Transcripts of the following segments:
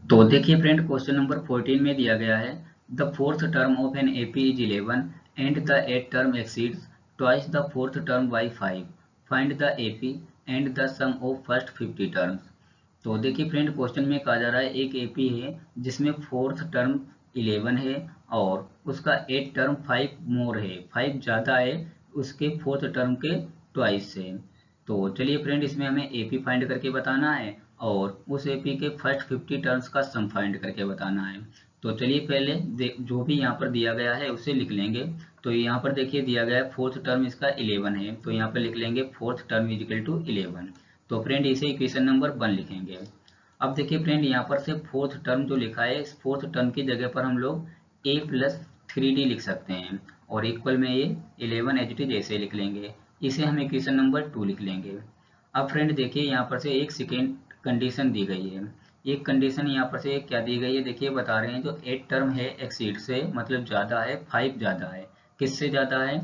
तो देखिए friend, question number 14 में दिया गया है the fourth term of an AP is 11 and the eight term exceeds twice the fourth term by 5। Find the AP and the sum of first 50 terms. तो देखिए friend, question में कहा जा रहा है एक एपी है जिसमें फोर्थ टर्म 11 है और उसका एट टर्म 5 मोर है, 5 ज़्यादा है उसके फोर्थ टर्म के ट्वाइस से। तो चलिए फ्रेंड, इसमें हमें एपी फाइंड करके बताना है और उस एपी के फर्स्ट 50 टर्म्स का सम फाइंड करके बताना है। तो चलिए पहले जो भी यहाँ पर दिया गया है उसे लिख लेंगे। तो यहाँ पर देखिए दिया गया है फोर्थ टर्म इसका 11 है, तो यहाँ पर लिख लेंगे fourth term is equal to 11। तो फ्रेंड इसे इक्वेशन नंबर 1 लिखेंगे। अब देखिए फ्रेंड, यहाँ पर से फोर्थ टर्म जो लिखा है इस फोर्थ टर्म की जगह पर हम लोग a प्लस 3d लिख सकते हैं और इक्वल में ये 11 एच डी जैसे लिख लेंगे। इसे हम इक्वेशन नंबर 2 लिख लेंगे। अब फ्रेंड देखिए यहाँ पर से एक सेकेंड कंडीशन दी गई है। एक कंडीशन यहाँ पर से क्या दी गई है, देखिए बता रहे हैं जो एट टर्म है एक्सीड से मतलब ज़्यादा है, 5 ज़्यादा है। किससे ज़्यादा है?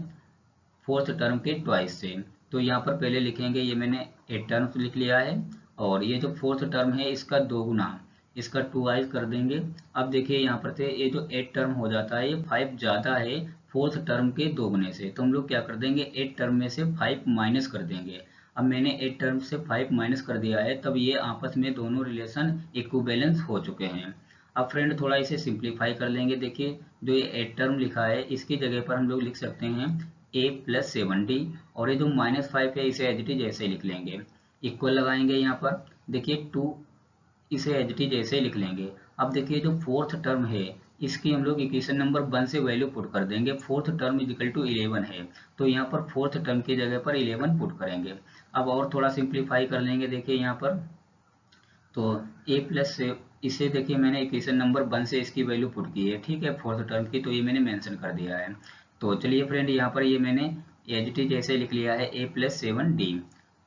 फोर्थ टर्म के ट्वाइस से। तो यहाँ पर पहले लिखेंगे, ये मैंने एट टर्म्स लिख लिया है और ये जो फोर्थ टर्म है इसका दो गुना, इसका 2i कर देंगे। अब देखिए यहाँ पर से ये जो एट टर्म हो जाता है ये 5 ज़्यादा है फोर्थ टर्म के दो गुने से, तो हम लोग क्या कर देंगे एट टर्म में से 5 माइनस कर देंगे। अब मैंने एट टर्म से 5 माइनस कर दिया है, तब ये आपस में दोनों रिलेशन इक्विवेलेंस हो चुके हैं। अब फ्रेंड थोड़ा इसे सिंप्लीफाई कर लेंगे। देखिए जो ये एट टर्म लिखा है इसकी जगह पर हम लोग लिख सकते हैं a प्लस 7d और ये जो -5 है इसे एच डी जैसे लिख लेंगे। इक्वल लगाएंगे यहाँ पर, देखिए 2 इसे एच डी जैसे लिख लेंगे। अब देखिए जो फोर्थ टर्म है इसकी हम लोग इक्वेशन नंबर 1 से वैल्यू पुट कर देंगे। Fourth term is equal to 11 है, तो यहाँ पर फोर्थ टर्म की जगह पर 11 पुट करेंगे। अब और थोड़ा सिंप्लीफाई कर लेंगे। देखिए यहाँ पर तो a प्लस से इसे देखिए मैंने इक्वेशन नंबर 1 से इसकी वैल्यू पुट की है, ठीक है, फोर्थ टर्म की, तो ये मैंने मेंशन कर दिया है। तो चलिए फ्रेंड यहाँ पर ये मैंने एच टी जैसे लिख लिया है a प्लस 7d।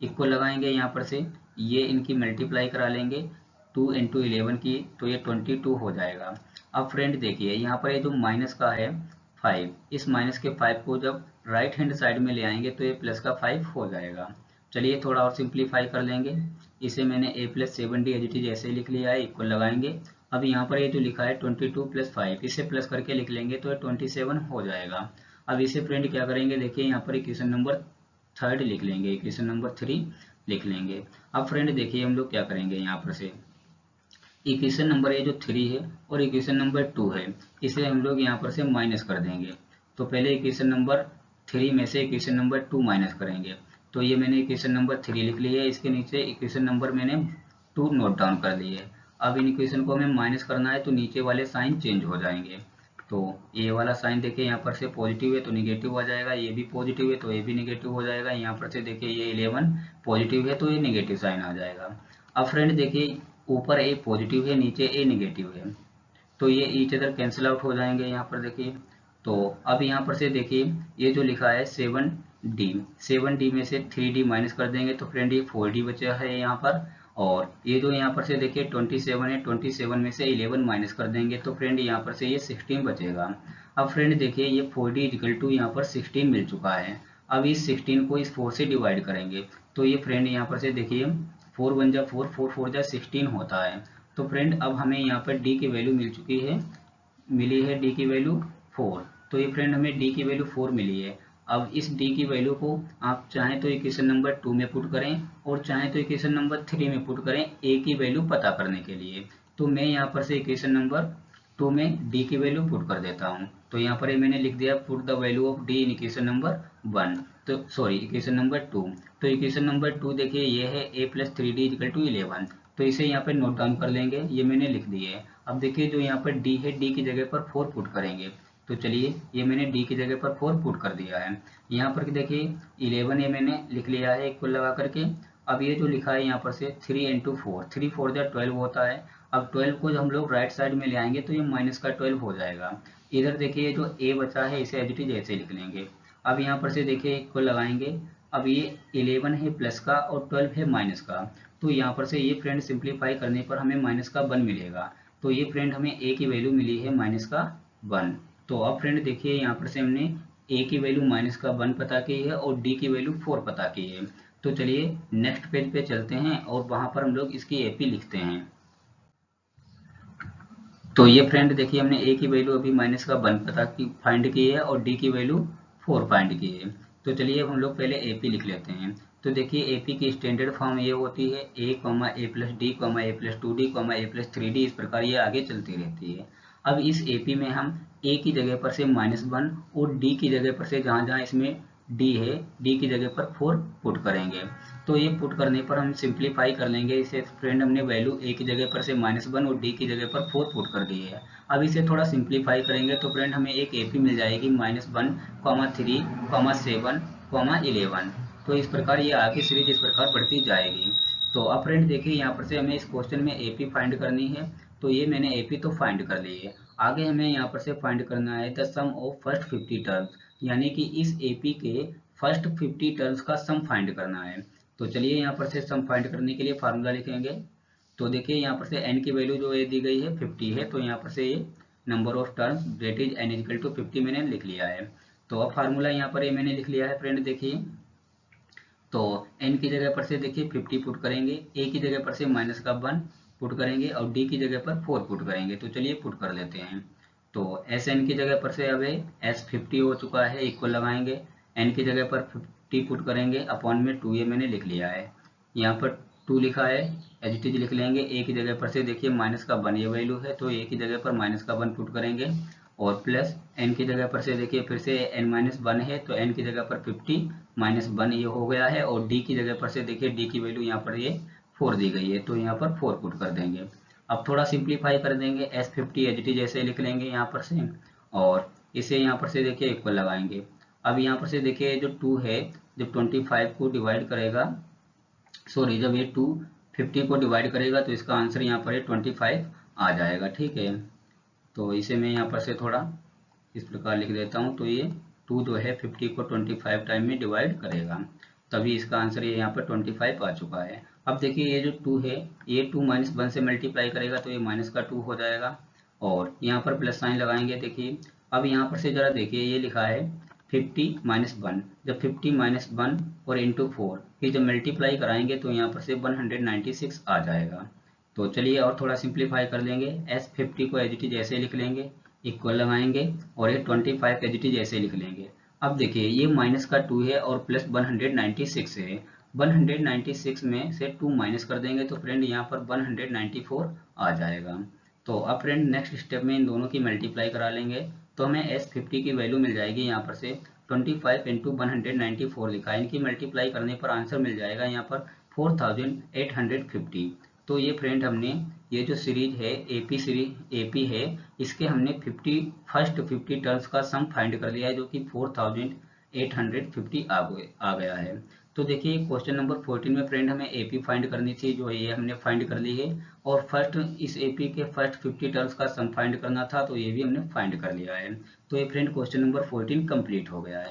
इक्वल लगाएंगे यहाँ पर से, ये इनकी मल्टीप्लाई करा लेंगे 2 इंटू 11 की, तो ये 22 हो जाएगा। अब फ्रेंड देखिए यहाँ पर ये जो माइनस का है 5, इस माइनस के 5 को जब राइट हैंड साइड में ले आएंगे तो ये प्लस का 5 हो जाएगा। चलिए थोड़ा और सिंप्लीफाई कर लेंगे। इसे मैंने a plus 7d H T जैसे लिख लिया है, इक्वल लगाएंगे। अब यहाँ पर ये जो लिखा है 22 प्लस 5, इसे प्लस करके लिख लेंगे तो ये 27 हो जाएगा। अब इसे फ्रेंड क्या करेंगे, देखिए यहाँ पर इक्वेशन नंबर 3 लिख लेंगे, इक्वेशन नंबर 3 लिख लेंगे। अब फ्रेंड देखिए हम लोग क्या करेंगे, यहाँ पर से इक्वेशन नंबर ये जो 3 है और इक्वेशन नंबर 2 है इसे हम लोग यहाँ पर से माइनस कर देंगे। तो पहले इक्वेशन नंबर 3 में से इक्वेशन नंबर 2 माइनस करेंगे। तो ये मैंने इक्वेशन नंबर 3 लिख ली है, इसके नीचे इक्वेशन नंबर मैंने 2 नोट डाउन कर ली है। अब इन इक्वेशन को हमें माइनस करना है तो नीचे वाले साइन चेंज हो जाएंगे। तो ये वाला साइन देखिए यहाँ पर से पॉजिटिव है तो निगेटिव आ जाएगा, ये भी पॉजिटिव है तो ये भी निगेटिव हो जाएगा। यहाँ पर से देखिए ये 11 पॉजिटिव है तो ये निगेटिव साइन आ जाएगा। अब फ्रेंड देखिए ऊपर ए पॉजिटिव है नीचे ए निगेटिव है, तो ये ईच अदर कैंसिल आउट हो जाएंगे यहाँ पर देखिए। तो अब यहाँ पर से देखिए ये जो लिखा है 7d में से 3d माइनस कर देंगे तो फ्रेंड ये 4d बचा है यहाँ पर। और ये जो यहाँ पर से देखिए 27 है, 27 में से 11 माइनस कर देंगे तो फ्रेंड यहाँ पर से ये 16 बचेगा। अब फ्रेंड देखिए ये 4d इक्वल टू यहाँ पर 16 मिल चुका है। अब इस 16 को इस 4 से डिवाइड करेंगे तो ये फ्रेंड यहाँ पर से देखिए 4 1 जा 4, 4 4 जा 16 होता है। तो फ्रेंड अब हमें यहाँ पर d की वैल्यू मिली है d की वैल्यू 4। तो ये फ्रेंड हमें d की वैल्यू 4 मिली है। अब इस d की वैल्यू को आप चाहें तो इक्वेशन नंबर 2 में पुट करें और चाहें तो इक्वेशन नंबर 3 में पुट करें a की वैल्यू पता करने के लिए। तो मैं यहाँ पर से इक्वेशन नंबर 2 में d की वैल्यू पुट कर देता हूँ। तो यहाँ पर मैंने लिख दिया put the value of d in equation number 1, तो सॉरी इक्वेशन नंबर 2। तो इक्वेशन नंबर 2 देखिए ये है a plus 3d equal to 11, तो इसे यहाँ पर नोट डाउन कर लेंगे, ये मैंने लिख दिए है। अब देखिए जो यहाँ पर d है d की जगह पर 4 पुट करेंगे। तो चलिए ये मैंने d की जगह पर 4 पुट कर दिया है। यहाँ पर देखिए 11 ये मैंने लिख लिया है इक्वल लगा करके। अब ये जो लिखा है यहाँ पर से 3 इंटू 4, 3 4 जा 12 होता है। अब 12 को हम लोग राइट साइड में ले आएंगे तो ये माइनस का 12 हो जाएगा। इधर देखिए जो a बचा है इसे एज इट इज ऐसे लिख लेंगे। अब यहाँ पर से देखिए इक्वल लगाएंगे। अब ये 11 है प्लस का और 12 है माइनस का, तो यहाँ पर से ये फ्रेंड सिंप्लीफाई करने पर हमें माइनस का 1 मिलेगा। तो ये फ्रेंड हमें a की वैल्यू मिली है माइनस का 1। तो अब फ्रेंड देखिए यहाँ पर से हमने a की वैल्यू माइनस का 1 पता की है और d की वैल्यू 4 पता की है। तो चलिए नेक्स्ट पेज पे चलते हैं और वहाँ पर हम लोग इसकी एपी लिखते हैं। तो ये फ्रेंड देखिए हमने ए की वैल्यू अभी माइनस का 1 पता की फाइंड की है और डी की वैल्यू 4 फाइंड की है। तो चलिए हम लोग पहले एपी लिख लेते हैं। तो देखिए एपी की स्टैंडर्ड फॉर्म ये होती है ए कॉमा ए प्लस डी कॉमा ए प्लस 2 डी कॉमा ए प्लस 3 डी, इस प्रकार ये आगे चलती रहती है। अब इस एपी में हम ए की जगह पर से -1 और डी की जगह पर से जहाँ जहाँ इसमें डी है डी की जगह पर 4 पुट करेंगे। तो ये पुट करने पर हम सिंप्लीफाई कर लेंगे इसे। फ्रेंड हमने वैल्यू ए की जगह पर से -1 और डी की जगह पर 4 पुट कर दी है। अब इसे थोड़ा सिंप्लीफाई करेंगे तो फ्रेंड हमें एक एपी मिल जाएगी -1, 3, 7, 11। तो इस प्रकार ये आगे सीरीज इस प्रकार बढ़ती जाएगी। तो अब फ्रेंड देखिए यहाँ पर से हमें इस क्वेश्चन में एपी फाइंड करनी है। तो ये मैंने एपी तो फाइंड कर ली है। आगे हमें यहाँ पर से फाइंड करना है the sum of first 50 terms, यानी कि इस एपी के फर्स्ट 50 टर्म्स का सम फाइंड करना है। तो चलिए यहाँ पर से सम फाइंड करने के लिए फार्मूला लिखेंगे। तो देखिए यहाँ पर से n की वैल्यू जो ये दी गई है 50 है, तो यहाँ पर से ये number of terms that is n equal to 50 मैंने लिख लिया है। तो अब फार्मूला यहाँ पर ये मैंने लिख लिया है फ्रेंड देखिए। तो n की जगह पर से देखिए 50 पुट करेंगे, a की जगह पर से -1 पुट करेंगे और d की जगह पर 4 पुट करेंगे। तो चलिए पुट कर लेते हैं। तो Sn की जगह पर से अब S50 हो चुका है, इक्वल लगाएंगे, n की जगह पर 50 पुट करेंगे, अपॉन में 2 ये मैंने लिख लिया है। यहाँ पर 2 लिखा है, एज इट इज लिख लेंगे। a की जगह पर से देखिए -1 ये वैल्यू है, तो a की जगह पर -1 पुट करेंगे और प्लस n की जगह पर से देखिए फिर से n-1 है, तो n की जगह पर 50 -1 ये हो गया है और d की जगह पर से देखिए d की वैल्यू यहाँ पर ये 4 दी गई है, तो यहाँ पर 4 पुट कर देंगे। अब थोड़ा सिंप्लीफाई कर देंगे, S50 एच डी जैसे लिख लेंगे यहाँ पर से और इसे यहाँ पर से देखिए इक्वल लगाएंगे। अब यहाँ पर से देखिए जो 2 है जब 25 को डिवाइड करेगा, सॉरी जब ये 2 50 को डिवाइड करेगा तो इसका आंसर यहाँ पर 25 आ जाएगा। ठीक है, तो इसे मैं यहाँ पर से थोड़ा इस प्रकार लिख देता हूँ। तो ये 2 जो है 50 को 25 टाइम में डिवाइड करेगा, तभी इसका आंसर ये यहाँ पर 25 आ चुका है। अब देखिए ये जो 2 है ये 2 -1 से मल्टीप्लाई करेगा तो ये -2 हो जाएगा और यहाँ पर प्लस साइन लगाएंगे। देखिए अब यहाँ पर से जरा देखिए ये लिखा है 50 -1, जब 50 -1 और इंटू 4 ये जब मल्टीप्लाई कराएंगे तो यहाँ पर से 196 आ जाएगा। तो चलिए और थोड़ा सिंप्लीफाई कर लेंगे, S50 को एज इट इज ऐसे लिख लेंगे, इक्वल लगाएंगे और ये 25 एज इट इज ऐसे लिख लेंगे। अब देखिए ये -2 है और प्लस 196 है, 196 में से 2 माइनस कर देंगे तो फ्रेंड यहाँ पर 194 आ जाएगा। तो अब फ्रेंड नेक्स्ट स्टेप में इन दोनों की मल्टीप्लाई करा लेंगे तो हमें S50 की वैल्यू मिल जाएगी यहाँ पर से 25 इंटू 194 लिखा है, इनकी मल्टीप्लाई करने पर आंसर मिल जाएगा यहाँ पर 4850। तो ये फ्रेंड हमने ये जो सीरीज है एपी है, इसके हमने 50 टर्म्स का सम फाइंड कर लिया है जो कि 4850 आ गया है। तो देखिए क्वेश्चन नंबर 14 में फ्रेंड हमें एपी फाइंड करनी थी, जो ये हमने फाइंड कर ली है और फर्स्ट इस एपी के फर्स्ट 50 टर्म्स का सम फाइंड करना था, तो ये भी हमने फाइंड कर लिया है। तो ये फ्रेंड क्वेश्चन नंबर 14 कंप्लीट हो गया है।